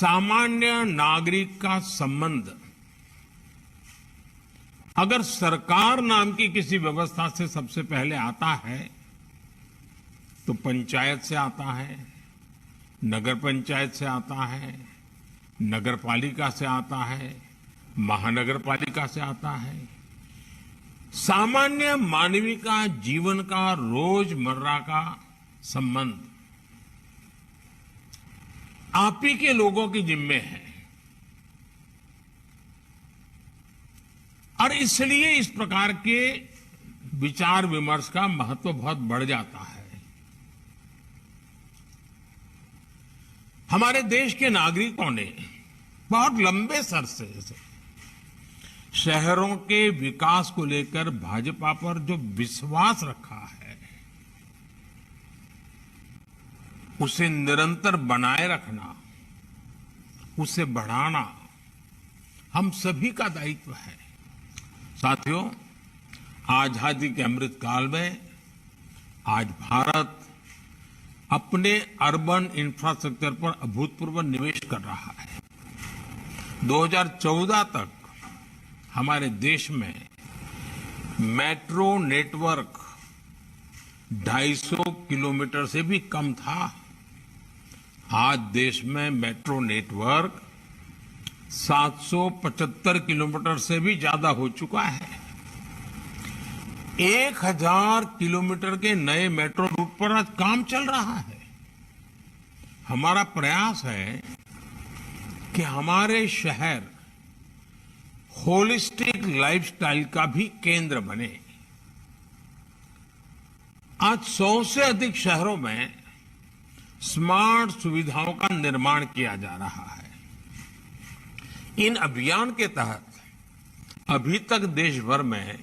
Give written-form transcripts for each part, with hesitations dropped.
सामान्य नागरिक का संबंध अगर सरकार नाम की किसी व्यवस्था से सबसे पहले आता है तो पंचायत से आता है, नगर पंचायत से आता है, नगर पालिका से आता है, महानगर पालिका से आता है। सामान्य मानवीय का जीवन का रोजमर्रा का संबंध आप ही के लोगों के जिम्मे है और इसलिए इस प्रकार के विचार विमर्श का महत्व बहुत बढ़ जाता है। हमारे देश के नागरिकों ने बहुत लंबे अरसे से शहरों के विकास को लेकर भाजपा पर जो विश्वास रखा है उसे निरंतर बनाए रखना, उसे बढ़ाना हम सभी का दायित्व है। साथियों, आजादी के अमृत काल में आज भारत अपने अर्बन इंफ्रास्ट्रक्चर पर अभूतपूर्व निवेश कर रहा है। 2014 तक हमारे देश में मेट्रो नेटवर्क 250 किलोमीटर से भी कम था। आज देश में मेट्रो नेटवर्क 775 किलोमीटर से भी ज्यादा हो चुका है। 1000 किलोमीटर के नए मेट्रो रूट पर आज काम चल रहा है। हमारा प्रयास है कि हमारे शहर होलिस्टिक लाइफस्टाइल का भी केंद्र बने। आज 100 से अधिक शहरों में स्मार्ट सुविधाओं का निर्माण किया जा रहा है। इन अभियान के तहत अभी तक देश भर में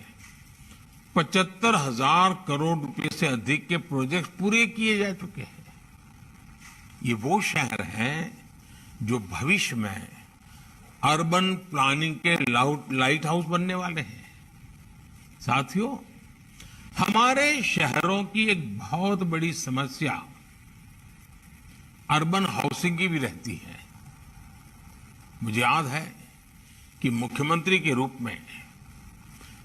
75,000 करोड़ रुपए से अधिक के प्रोजेक्ट पूरे किए जा चुके हैं। ये वो शहर हैं जो भविष्य में अर्बन प्लानिंग के लाइट हाउस बनने वाले हैं। साथियों, हमारे शहरों की एक बहुत बड़ी समस्या अर्बन हाउसिंग की भी रहती है। मुझे याद है कि मुख्यमंत्री के रूप में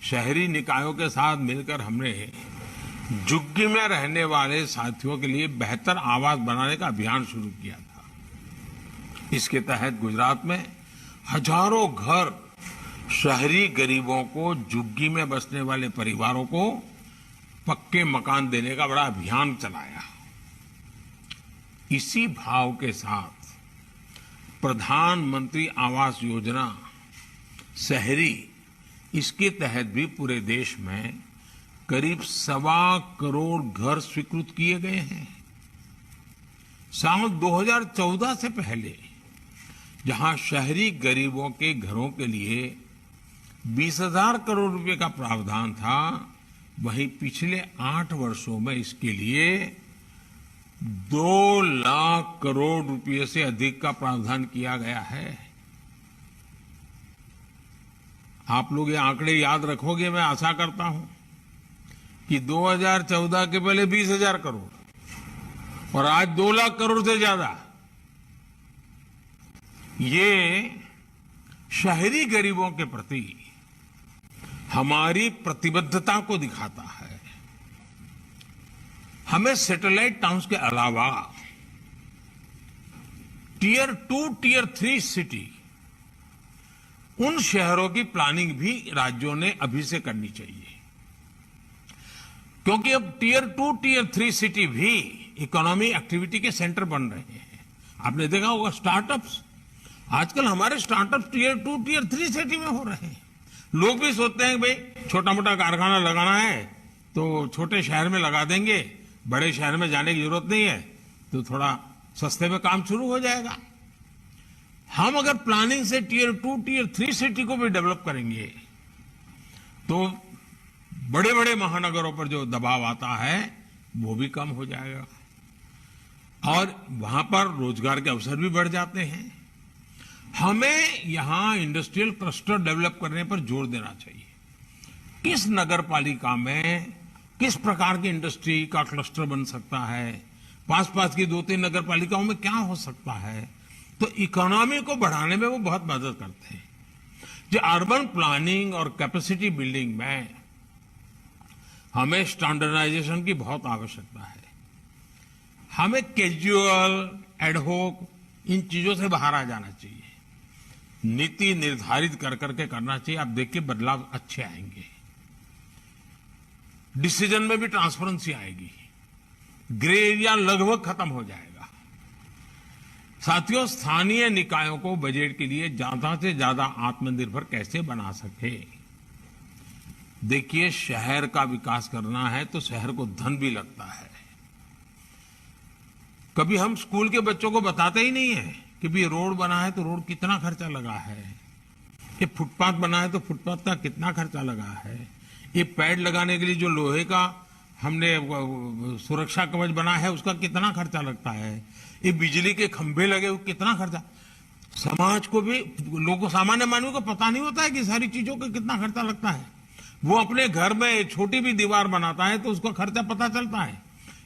शहरी निकायों के साथ मिलकर हमने झुग्गी में रहने वाले साथियों के लिए बेहतर आवास बनाने का अभियान शुरू किया था। इसके तहत गुजरात में हजारों घर शहरी गरीबों को, झुग्गी में बसने वाले परिवारों को पक्के मकान देने का बड़ा अभियान चलाया। इसी भाव के साथ प्रधानमंत्री आवास योजना शहरी, इसके तहत भी पूरे देश में करीब 1.25 करोड़ घर स्वीकृत किए गए हैं। साल 2014 से पहले जहां शहरी गरीबों के घरों के लिए 20,000 करोड़ रुपए का प्रावधान था, वहीं पिछले 8 वर्षों में इसके लिए 2 लाख करोड़ रुपए से अधिक का प्रावधान किया गया है। आप लोग ये आंकड़े याद रखोगे, मैं आशा करता हूं कि 2014 के पहले 20,000 करोड़ और आज 2 लाख करोड़ से ज्यादा। ये शहरी गरीबों के प्रति हमारी प्रतिबद्धता को दिखाता है। हमें सैटेलाइट टाउन्स के अलावा टियर 2, टियर 3 सिटी, उन शहरों की प्लानिंग भी राज्यों ने अभी से करनी चाहिए, क्योंकि अब टियर 2, टियर 3 सिटी भी इकोनॉमी एक्टिविटी के सेंटर बन रहे हैं। आपने देखा होगा स्टार्टअप्स, आजकल हमारे स्टार्टअप्स टियर 2, टियर 3 सिटी में हो रहे हैं। लोग भी सोचते हैं भाई छोटा मोटा कारखाना लगाना है तो छोटे शहर में लगा देंगे, बड़े शहर में जाने की जरूरत नहीं है, तो थोड़ा सस्ते में काम शुरू हो जाएगा। हम अगर प्लानिंग से टियर 2, टियर 3 सिटी को भी डेवलप करेंगे तो बड़े बड़े महानगरों पर जो दबाव आता है वो भी कम हो जाएगा और वहां पर रोजगार के अवसर भी बढ़ जाते हैं। हमें यहां इंडस्ट्रियल क्लस्टर डेवलप करने पर जोर देना चाहिए। किस नगर पालिका में किस प्रकार की इंडस्ट्री का क्लस्टर बन सकता है, पास पास की 2-3 नगर पालिकाओं में क्या हो सकता है, तो इकोनॉमी को बढ़ाने में वो बहुत मदद करते हैं। जो अर्बन प्लानिंग और कैपेसिटी बिल्डिंग में हमें स्टैंडर्डाइजेशन की बहुत आवश्यकता है। हमें कैजुअल, एडहोक इन चीजों से बाहर आ जाना चाहिए। नीति निर्धारित कर करके करना चाहिए। आप देखिए बदलाव अच्छे आएंगे। डिसीजन में भी ट्रांसपेरेंसी आएगी। ग्रे एरिया लगभग खत्म हो जाएगा। साथियों, स्थानीय निकायों को बजट के लिए ज्यादा से ज्यादा आत्मनिर्भर कैसे बना सके। देखिए, शहर का विकास करना है तो शहर को धन भी लगता है। कभी हम स्कूल के बच्चों को बताते ही नहीं है कि भी रोड बना है तो रोड कितना खर्चा लगा है, ये फुटपाथ बना है तो फुटपाथ का कितना खर्चा लगा है, ये पैड लगाने के लिए जो लोहे का हमने सुरक्षा कवच बना है उसका कितना खर्चा लगता है, ये बिजली के खंभे लगे वो कितना खर्चा। समाज को भी, लोगों सामान्य मानव को पता नहीं होता है कि सारी चीजों का कितना खर्चा लगता है। वो अपने घर में छोटी भी दीवार बनाता है तो उसका खर्चा पता चलता है,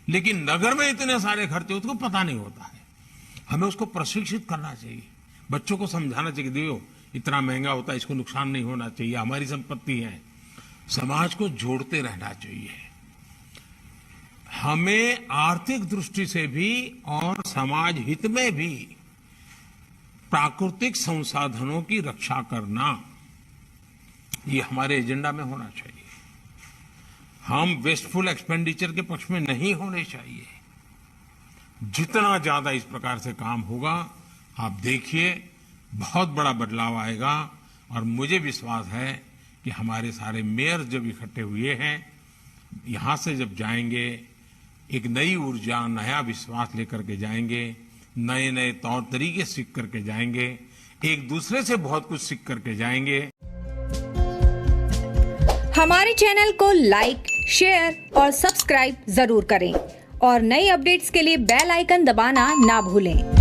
लेकिन नगर में इतने सारे खर्चे उसको पता नहीं होता है। हमें उसको प्रशिक्षित करना चाहिए, बच्चों को समझाना चाहिए, देखो इतना महंगा होता है, इसको नुकसान नहीं होना चाहिए, हमारी संपत्ति है। समाज को जोड़ते रहना चाहिए। हमें आर्थिक दृष्टि से भी और समाज हित में भी प्राकृतिक संसाधनों की रक्षा करना, ये हमारे एजेंडा में होना चाहिए। हम वेस्टफुल एक्सपेंडिचर के पक्ष में नहीं होने चाहिए। जितना ज्यादा इस प्रकार से काम होगा, आप देखिए बहुत बड़ा बदलाव आएगा। और मुझे विश्वास है कि हमारे सारे मेयर जब इकट्ठे हुए हैं, यहां से जब जाएंगे, एक नई ऊर्जा, नया विश्वास लेकर के जाएंगे, नए नए तौर तरीके सीख करके जाएंगे, एक दूसरे से बहुत कुछ सीख करके जाएंगे। हमारे चैनल को लाइक, शेयर और सब्सक्राइब जरूर करें और नई अपडेट्स के लिए बेल आइकन दबाना ना भूलें।